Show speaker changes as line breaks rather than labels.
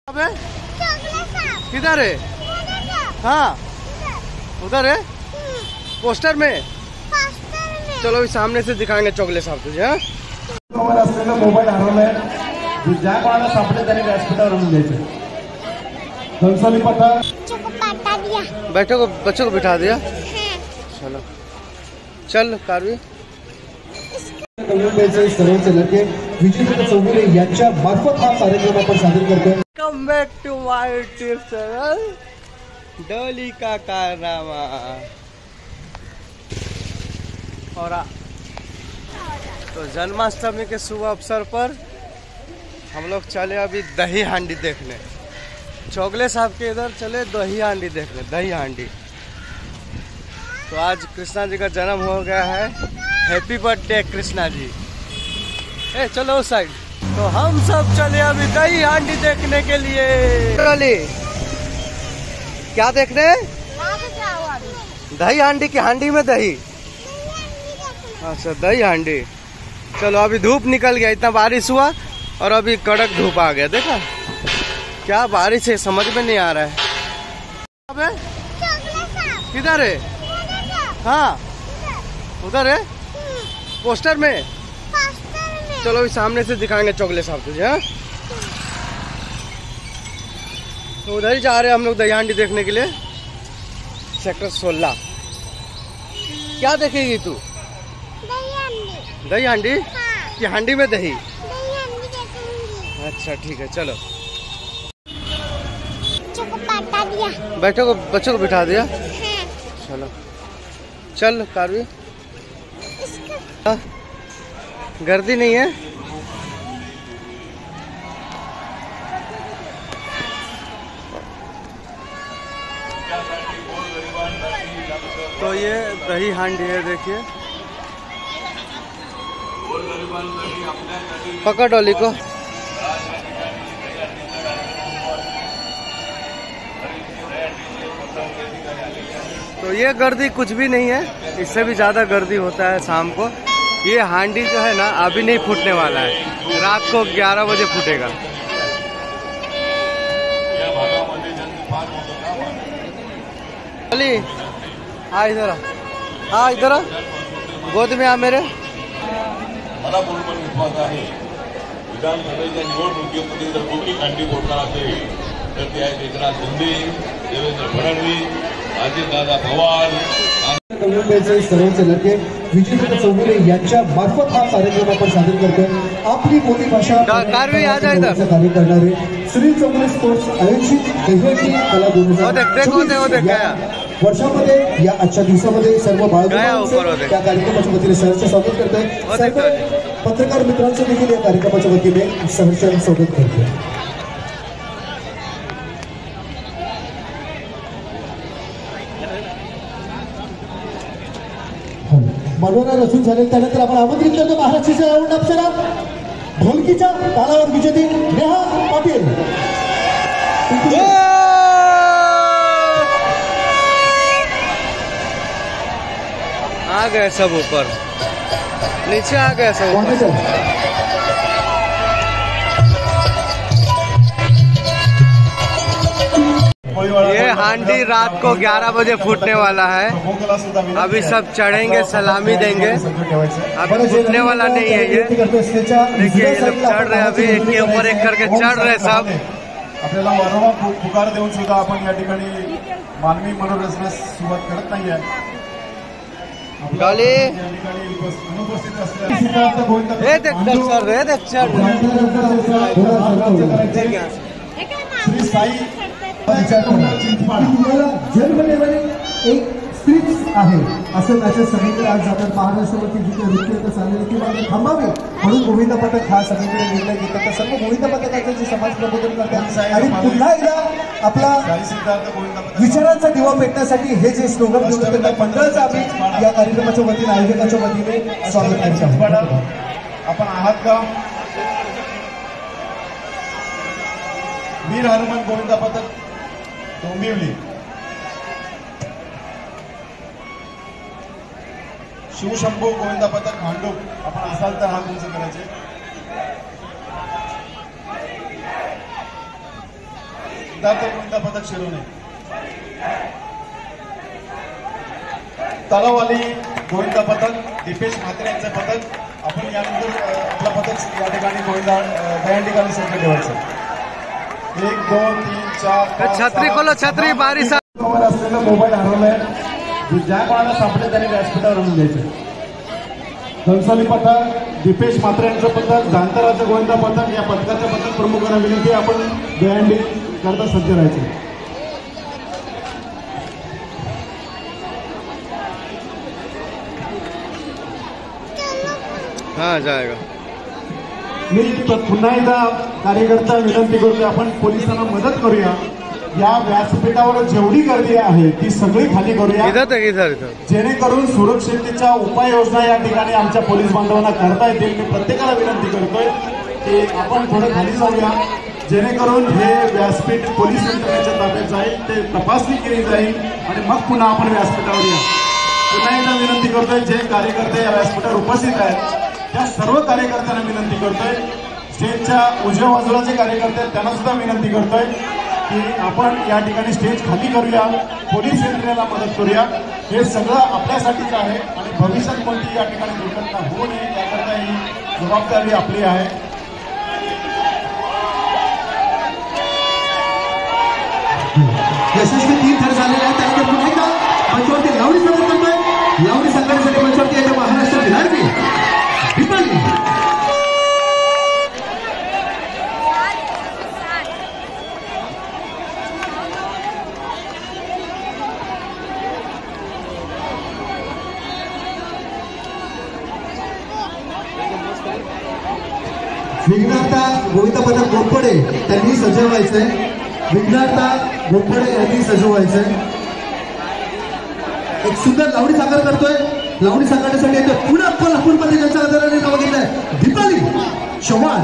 अबे किधर है? हाँ उधर है पोस्टर में। चलो अभी सामने से दिखाएंगे चॉकलेट साहब तुझे।
मोबाईल हरवलाय, ज्या कोणाला सापडले त्याने व्यासपीठावर आणून द्यायचं। कंसोली पता
बैठो को बच्चों को बिठा दिया। चलो चल कारवी
सर्वांचे लड़के विजेंद्र चौगुले यांच्या मार्फत हा कार्यक्रम आपण सादर करतोय।
Come back to my YouTube channel Dolly का कारनामा। और तो जन्माष्टमी के शुभ अवसर पर हम लोग चले अभी दही हांडी देखने। चौगले साहब के इधर चले दही हांडी देखने, दही हांडी। तो आज कृष्णा जी का जन्म हो गया है। Happy birthday Krishna ji. ए चलो उस साइड। तो हम सब चले अभी दही हांडी देखने के लिए। क्या देखने? दही हांडी की हांडी में दही। अच्छा दही हांडी। चलो अभी धूप निकल गया, इतना बारिश हुआ और अभी कड़क धूप आ गया। देखा क्या बारिश है, समझ में नहीं आ रहा है। अबे किधर है? हाँ उधर है पोस्टर में। चलो अभी सामने से दिखाएंगे चॉकलेट साहब तुझे। हाँ तो उधर ही जा रहे हैं हम लोग दही हांडी देखने के लिए, सेक्टर 16। क्या देखेगी तू? दही हांडी कि हांडी में दही? अच्छा ठीक है चलो। बैठो को बच्चों को बिठा दिया। चलो चल कारवी। गर्दी नहीं है। तो ये दही हांडी है, देखिए। पकड़ डोली को। तो ये गर्दी कुछ भी नहीं है, इससे भी ज्यादा गर्दी होता है शाम को। ये हांडी जो है ना अभी नहीं फूटने वाला है, रात को 11 बजे फूटेगा। अली आ इधर, आ इधर, गोद में आ मेरे।
मला पूर्णपणे विश्वास आहे विधानसभेच्या निवडणुकीमध्ये जर कुठली हांडी फोडणार असेल तर ते आहेत एकनाथ शिंदे, देवेंद्र फडणवीस, अजितदादा पवार।
सर्वांचे लड़के विजेंद्र चौगुले यांच्या मार्फत हा कार्यक्रम आपण सादर करतोय। आपली बोली भाषा कार्य करणारे श्री चौगुले स्पोर्ट्स आयोजित दहीहंडी कला 2024 वर्षामध्ये या आजच्या दिवसामध्ये सर्व बाळगुणांचे त्या कार्यक्रमाच्या वतीने सहर्ष स्वागत करतोय। सर्व पत्रकार मित्रांचं देखील या कार्यक्रमाच्या वतीने सहर्ष स्वागत करतोय। मनोरा रसून झाले त्यानंतर आपण आमंत्रित करतो महाराष्ट्राच्या राऊंड अप्सरा ढोलकीच्या तालावर विजेती नेहा पाटील।
आ गए सब ऊपर, नीचे आ गए सब ऊपर। ये हांडी रात को 11 बजे फूटने वाला है। अभी सब चढ़ेंगे, सलामी देंगे। अभी फूटने वाला नहीं है ये। देखिए ये लोग चढ़ रहे हैं, अभी एक के ऊपर एक करके चढ़ रहे सब।
आपल्याला वारंवार पुकार देऊन सुद्धा आपण या ठिकाणी मानवी मनोरंजनास सुरुवात करत नाहीये।
डॉली
अनुपस्थित असलेल्या श्री साई एक स्त्रीच आहे असं त्याच्या सगळीकडे आज जातात। महाराष्ट्रावरती जिथे नृत्य चाललेले किंवा थांबावे म्हणून गोविंद पथक हा सगळीकडे निर्णय घेतात। त्या सर्व गोविंद पथकाचे जे समाज प्रबोधन करतात आणि पुन्हा एकदा आपला विचारांचा दिवा पेटण्यासाठी हे जे स्लोगन घेऊन येतात मंडळाचं आम्ही या कार्यक्रमाच्या वतीने आयोजकाच्या वतीने स्वागत करतो। आपण आहात का? वीर हनुमान गोविंद पथक डोंबिवली, शिवशंभू गोविंद पथक भांडूप। आपण असाल तर हात उंच करायचे।
सिद्धार्थ गोविंदा पदक शिरोने, तलावाली गोविंदा पदक, दीपेश म्हात्रे यांचं पदक. आपण यानंतर आपलं पदक या ठिकाणी गोविंदा दहीहंडीकरांनी संख्या ठेवायचं. 1 2 3 4 5
छत्री खोलो, छत्री बारिश.
असलेला मोबाईल हरवलाय. ज्या कोणाला सापडले त्यांनी व्यासपीठावर आणून द्यायचं. कंसाली पथक, दीपेश म्हात्रे यांचं पथक, जांतराचं गोविंदा पथक, या पथकाच्या पथक प्रमुखांना विनंती आपण दहीहंडी करता सज्ज राहायचं.
हाँ जाएगा.
मी पुन्हा एकदा कार्यकर्ता विनंती करतो, आपण पोलिसांना मदत करूया. या व्यासपीठावर जेवढी गर्दी आहे ती सगळी खाली करूया, जेणेकरून सुरक्षिततेच्या उपाययोजना या ठिकाणी आमच्या पोलीस बांधवांना करता येतील. मी प्रत्येकाला विनंती करतोय की आपण थोडं खाली जाऊया, जेणेकरून हे व्यासपीठ पोलीस यंत्रणेच्या ताब्यात जाईल, ते तपासणी केली जाईल आणि मग पुन्हा आपण व्यासपीठावर या. पुन्हा एकदा विनंती करतोय, जे कार्यकर्ते या व्यासपीठावर उपस्थित आहेत त्या सर्व कार्यकर्त्यांना विनंती करतोय, स्टेजच्या उजव्या बाजूला जे कार्यकर्ते आहेत त्यांना सुद्धा विनंती करतोय की आपण या ठिकाणी स्टेज खाली करूया, पोलीस यंत्रणेला मदत करूया. हे सगळं आपल्यासाठीच आहे आणि भविष्यात कोणती या ठिकाणी दुर्घटना होऊ नये याकरता ही जबाबदारी आपली आहे.
यशस्वी 3 थर झालेले आहेत. त्यानंतर पुन्हा एकदा मंचावरती लावणी सादर करतोय. लावणी संघटनेसाठी मंचावरती येते महाराष्ट्र विधानसभा दीपाली. विघ्नार्था गोविंदा पथक गोपडे त्यांनी सजवायचंय. विघ्नार्था गोपडे यांनी सजवायचंय. एक सुंदर लावणी सादर करतोय. लावणी साकारण्यासाठी येतोय पुन्हा कोल्हापूरमध्ये ज्यांच्या आदराने नाव घेतलंय दीपाली चव्हाण.